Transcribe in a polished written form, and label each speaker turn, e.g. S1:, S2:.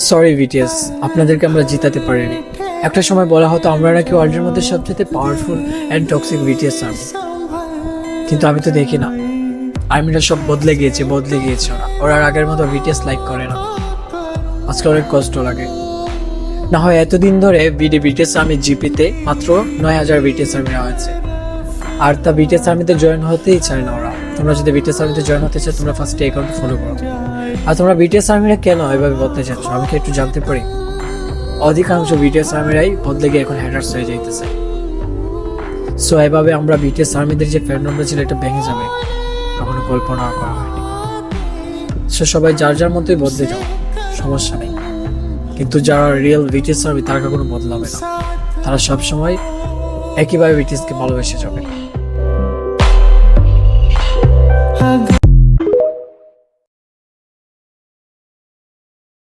S1: Sorry BTS, আপনাদেরকে আমরা জিতাতে পারিনি। একটা সময় বলা হতো আমরা নাকি ওয়ার্ল্ডের মধ্যে সবচেয়ে powerful and toxic BTS army, কিন্তু আমি তো দেখি না। আর্মিরা সব বদলে গিয়েছে ওরা আর আগের মতো বিটিএস লাইক করে না। আজকে অনেক কষ্ট লাগে। না হয় এতদিন ধরে বিটিএস আর্মি জিপিতে মাত্র 9,000 বিটিএস আর্মিরা হয়েছে, আর তা বিটিএস আর্মিতে জয়েন হতেই চায় না ওরা। তোমরা যদি বিটিএস আর্মিতে জয়েন হতে চাও, তোমরা ফার্স্টে অ্যাকাউন্ট ফলো করো। আর তোমরা বিটিএস আর্মিরা কেন এভাবে বদলে যাচ্ছ, আমি কি একটু জানতে পারি? অধিকাংশ বিটিএস আর্মিরাই বদলে গিয়ে এখন হ্যাটার্স হয়ে যাইতেছে। সো এভাবে আমরা বিটিএস আর্মিদের যে ফ্যান্ডমটা ছিল এটা ভেঙে যাবে, কখনো কল্পনা করা হয়নি। সো সবাই যার যার মতোই বদলে যাও, সমস্যা নেই। কিন্তু যারা রিয়েল বিটিএস আর্মি তারা কখনো বদলাবে না, তারা সবসময় একইভাবে বিটিএসকে ভালোবেসে যাবে।